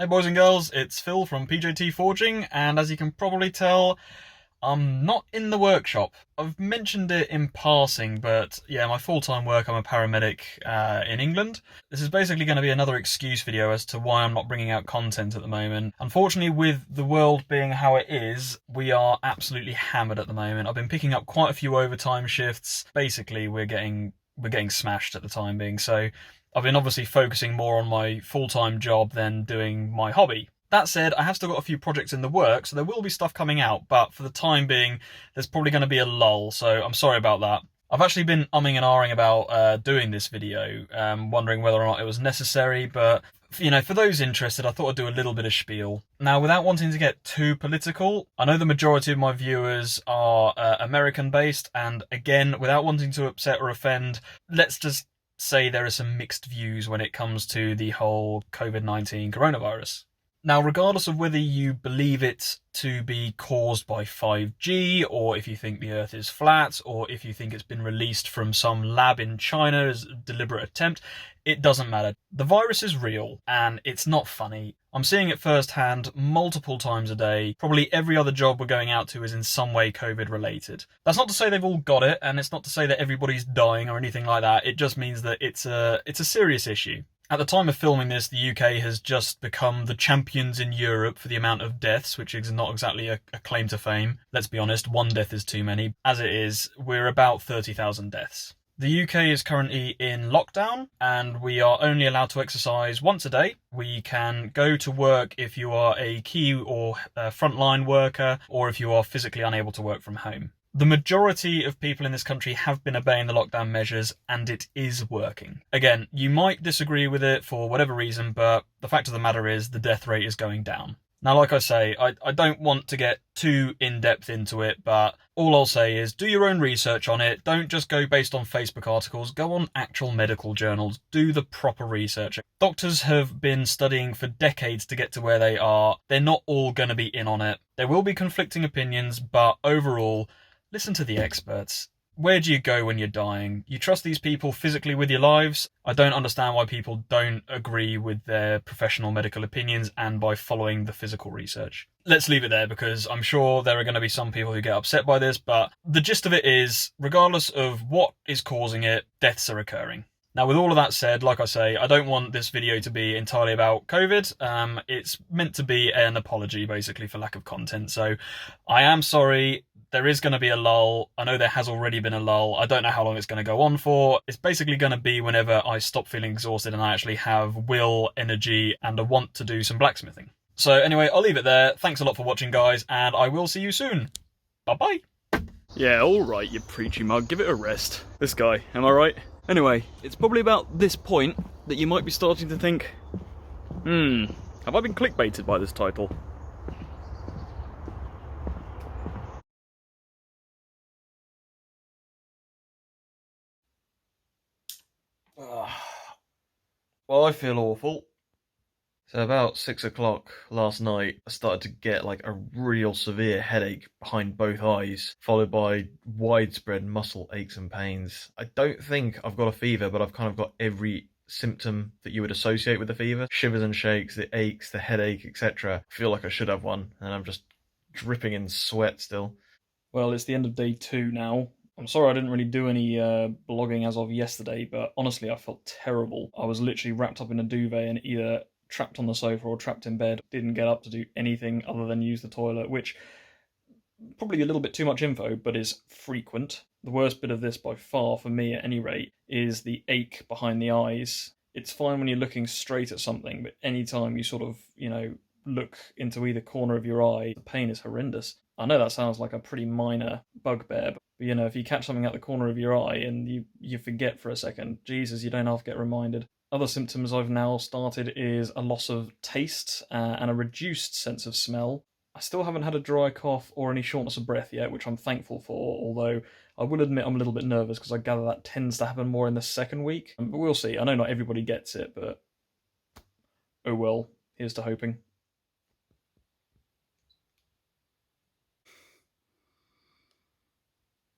Hey boys and girls, it's Phil from PJT Forging, and as you can probably tell, I'm not in the workshop. I've mentioned it in passing, but yeah, my full-time work, I'm a paramedic in England. This is basically going to be another excuse video as to why I'm not bringing out content at the moment. Unfortunately, with the world being how it is, we are absolutely hammered at the moment. I've been picking up quite a few overtime shifts. Basically, we're getting smashed at the time being, so I've been obviously focusing more on my full-time job than doing my hobby. That said, I have still got a few projects in the works, so there will be stuff coming out, but for the time being, there's probably going to be a lull, so I'm sorry about that. I've actually been umming and ahhing about doing this video, wondering whether or not it was necessary, but for those interested, I thought I'd do a little bit of spiel. Now, without wanting to get too political, I know the majority of my viewers are American-based, and again, without wanting to upset or offend, let's just say there are some mixed views when it comes to the whole COVID-19 coronavirus. Now, regardless of whether you believe it to be caused by 5G, or if you think the Earth is flat, or if you think it's been released from some lab in China as a deliberate attempt, it doesn't matter. The virus is real, and it's not funny. I'm seeing it firsthand multiple times a day. Probably every other job we're going out to is in some way COVID related. That's not to say they've all got it, and it's not to say that everybody's dying or anything like that. It just means that it's a serious issue. At the time of filming this, the UK has just become the champions in Europe for the amount of deaths, which is not exactly a claim to fame. Let's be honest, one death is too many. As it is, we're about 30,000 deaths. The UK is currently in lockdown, and we are only allowed to exercise once a day. We can go to work if you are a key or frontline worker, or if you are physically unable to work from home. The majority of people in this country have been obeying the lockdown measures, and it is working. Again, you might disagree with it for whatever reason, but the fact of the matter is the death rate is going down. Now, like I say, I don't want to get too in-depth into it, but all I'll say is do your own research on it. Don't just go based on Facebook articles. Go on actual medical journals. Do the proper research. Doctors have been studying for decades to get to where they are. They're not all going to be in on it. There will be conflicting opinions, but overall, listen to the experts. Where do you go when you're dying? You trust these people physically with your lives? I don't understand why people don't agree with their professional medical opinions and by following the physical research. Let's leave it there because I'm sure there are going to be some people who get upset by this, but the gist of it is, regardless of what is causing it, deaths are occurring. Now, with all of that said, like I say, I don't want this video to be entirely about COVID. It's meant to be an apology, basically, for lack of content. So I am sorry. There is going to be a lull. I know there has already been a lull. I don't know how long it's going to go on for. It's basically going to be whenever I stop feeling exhausted and I actually have will, energy, and a want to do some blacksmithing. So anyway, I'll leave it there. Thanks a lot for watching, guys, and I will see you soon. Bye-bye. Yeah, alright, you preachy mug. Give it a rest. This guy, am I right? Anyway, it's probably about this point that you might be starting to think, have I been clickbaited by this title? Well, I feel awful. So about 6 o'clock last night, I started to get like a real severe headache behind both eyes, followed by widespread muscle aches and pains. I don't think I've got a fever, but I've kind of got every symptom that you would associate with a fever. Shivers and shakes, the aches, the headache, etc. I feel like I should have one, and I'm just dripping in sweat still. Well, it's the end of day 2 now. I'm sorry I didn't really do any blogging as of yesterday, but honestly I felt terrible. I was literally wrapped up in a duvet and either trapped on the sofa or trapped in bed. Didn't get up to do anything other than use the toilet, which probably a little bit too much info, but is frequent. The worst bit of this by far, for me at any rate, is the ache behind the eyes. It's fine when you're looking straight at something, but anytime you sort of, look into either corner of your eye, the pain is horrendous. I know that sounds like a pretty minor bugbear, but if you catch something at the corner of your eye and you forget for a second, Jesus, you don't have to get reminded. Other symptoms I've now started is a loss of taste and a reduced sense of smell. I still haven't had a dry cough or any shortness of breath yet, which I'm thankful for, although I will admit I'm a little bit nervous because I gather that tends to happen more in the second week. But we'll see. I know not everybody gets it, but oh well, here's to hoping.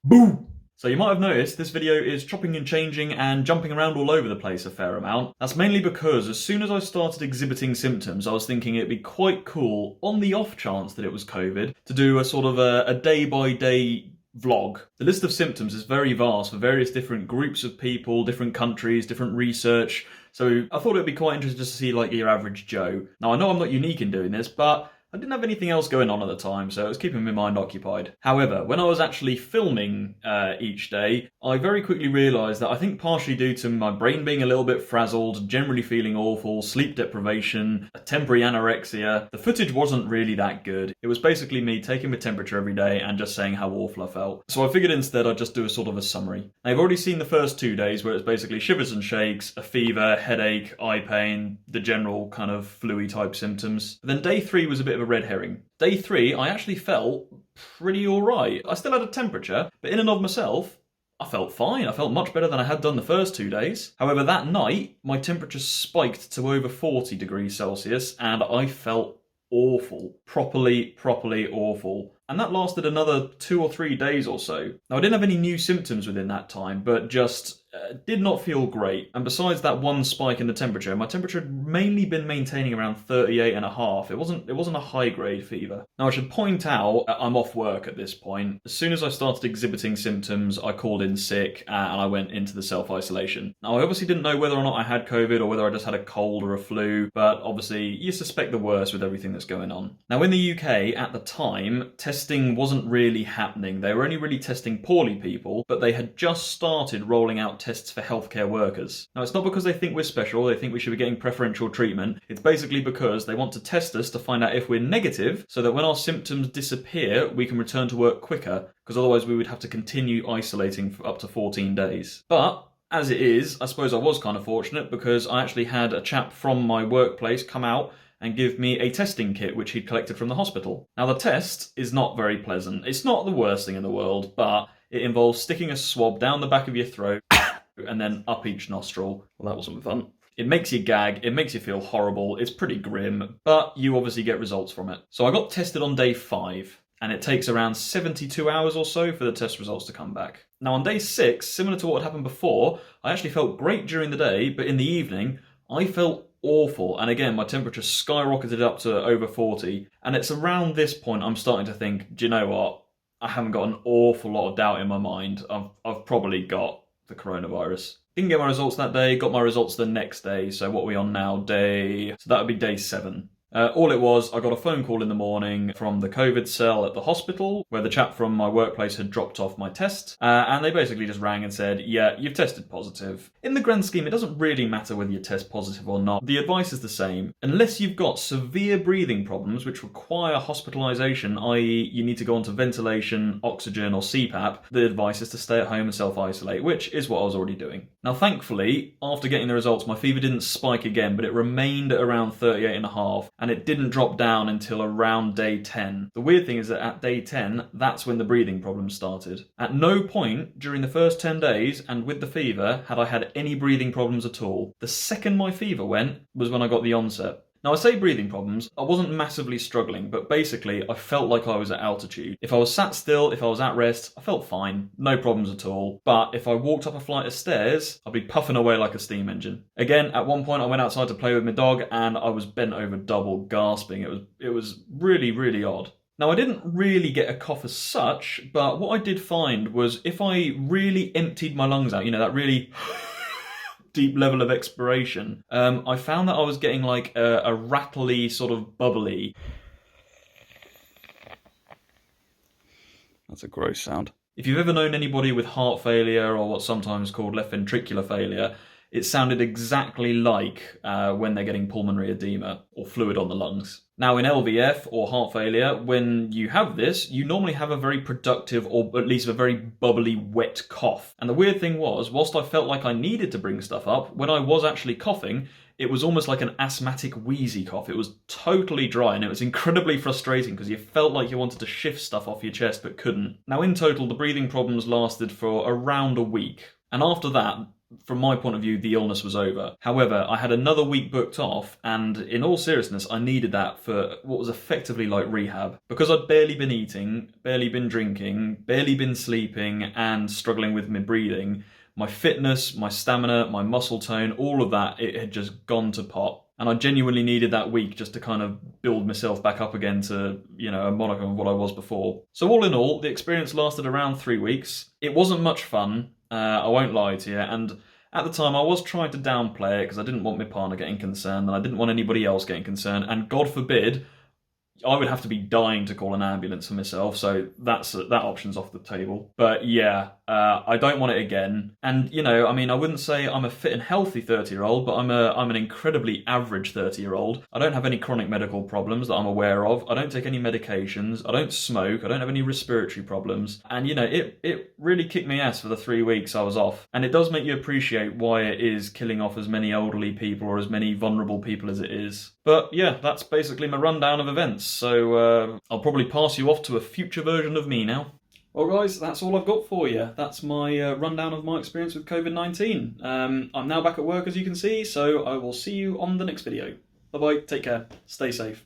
Boo! So you might have noticed this video is chopping and changing and jumping around all over the place a fair amount. That's mainly because as soon as I started exhibiting symptoms, I was thinking it'd be quite cool, on the off chance that it was COVID, to do a sort of a day-by-day vlog. The list of symptoms is very vast for various different groups of people, different countries, different research. So I thought it'd be quite interesting just to see like your average Joe. Now I know I'm not unique in doing this, but I didn't have anything else going on at the time, so it was keeping my mind occupied. However, when I was actually filming each day, I very quickly realised that I think partially due to my brain being a little bit frazzled, generally feeling awful, sleep deprivation, a temporary anorexia, the footage wasn't really that good. It was basically me taking my temperature every day and just saying how awful I felt. So I figured instead I'd just do a sort of a summary. Now, I've already seen the first 2 days where it's basically shivers and shakes, a fever, headache, eye pain, the general kind of flu-y type symptoms. But then day 3 was a bit of a red herring. Day 3, I actually felt pretty alright. I still had a temperature, but in and of myself, I felt fine. I felt much better than I had done the first 2 days. However, that night, my temperature spiked to over 40 degrees Celsius, and I felt awful. Properly awful. And that lasted another 2 or 3 days or so. Now, I didn't have any new symptoms within that time, but just did not feel great. And besides that one spike in the temperature, my temperature had mainly been maintaining around 38.5. It wasn't a high grade fever. Now, I should point out, I'm off work at this point. As soon as I started exhibiting symptoms, I called in sick and I went into the self-isolation. Now, I obviously didn't know whether or not I had COVID or whether I just had a cold or a flu, but obviously you suspect the worst with everything that's going on. Now, in the UK at the time, testing wasn't really happening. They were only really testing poorly people, but they had just started rolling out tests for healthcare workers. Now, it's not because they think we're special, they think we should be getting preferential treatment. It's basically because they want to test us to find out if we're negative, so that when our symptoms disappear, we can return to work quicker, because otherwise we would have to continue isolating for up to 14 days. But as it is, I suppose I was kind of fortunate because I actually had a chap from my workplace come out and give me a testing kit which he'd collected from the hospital. Now, the test is not very pleasant. It's not the worst thing in the world, but it involves sticking a swab down the back of your throat and then up each nostril. Well, that wasn't fun. It makes you gag, it makes you feel horrible, it's pretty grim, but you obviously get results from it. So I got tested on day 5, and it takes around 72 hours or so for the test results to come back. Now, on day 6, similar to what had happened before, I actually felt great during the day, but in the evening, I felt awful. And again, my temperature skyrocketed up to over 40. And it's around this point I'm starting to think, do you know what? I haven't got an awful lot of doubt in my mind. I've probably got the coronavirus. Didn't get my results that day, got my results the next day. So what are we on now? So that would be day 7. All it was, I got a phone call in the morning from the COVID cell at the hospital where the chap from my workplace had dropped off my test, and they basically just rang and said, yeah, you've tested positive. In the grand scheme, it doesn't really matter whether you test positive or not. The advice is the same. Unless you've got severe breathing problems which require hospitalisation, i.e. you need to go onto ventilation, oxygen or CPAP, the advice is to stay at home and self-isolate, which is what I was already doing. Now, thankfully, after getting the results, my fever didn't spike again, but it remained at around 38.5. And it didn't drop down until around day 10. The weird thing is that at day 10, that's when the breathing problems started. At no point during the first 10 days and with the fever had I had any breathing problems at all. The second my fever went was when I got the onset. Now, I say breathing problems, I wasn't massively struggling, but basically I felt like I was at altitude. If I was sat still, if I was at rest, I felt fine, no problems at all. But if I walked up a flight of stairs, I'd be puffing away like a steam engine. Again, at one point I went outside to play with my dog and I was bent over double, gasping. It was really odd. Now, I didn't really get a cough as such, but what I did find was if I really emptied my lungs out, you know, that really deep level of expiration, I found that I was getting like a rattly sort of bubbly. That's a gross sound. If you've ever known anybody with heart failure or what's sometimes called left ventricular failure, it sounded exactly like when they're getting pulmonary edema or fluid on the lungs. Now, in LVF or heart failure, when you have this, you normally have a very productive or at least a very bubbly, wet cough. And the weird thing was, whilst I felt like I needed to bring stuff up, when I was actually coughing, it was almost like an asthmatic wheezy cough. It was totally dry and it was incredibly frustrating because you felt like you wanted to shift stuff off your chest but couldn't. Now, in total, the breathing problems lasted for around a week. And after that, from my point of view, the illness was over. However, I had another week booked off, and in all seriousness, I needed that for what was effectively like rehab. Because I'd barely been eating, barely been drinking, barely been sleeping, and struggling with my breathing, my fitness, my stamina, my muscle tone, all of that, it had just gone to pot. And I genuinely needed that week just to kind of build myself back up again to, a modicum of what I was before. So all in all, the experience lasted around 3 weeks. It wasn't much fun, I won't lie to you, and at the time I was trying to downplay it because I didn't want my partner getting concerned and I didn't want anybody else getting concerned, and God forbid, I would have to be dying to call an ambulance for myself, so that option's off the table. But yeah, I don't want it again. And I wouldn't say I'm a fit and healthy 30-year-old, but I'm an incredibly average 30-year-old. I don't have any chronic medical problems that I'm aware of. I don't take any medications. I don't smoke. I don't have any respiratory problems. And it really kicked me ass for the 3 weeks I was off. And it does make you appreciate why it is killing off as many elderly people or as many vulnerable people as it is. But yeah, that's basically my rundown of events. So I'll probably pass you off to a future version of me now. Well guys, that's all I've got for you. That's my rundown of my experience with COVID-19. I'm now back at work, as you can see, so I will see you on the next video. Bye bye, take care, stay safe.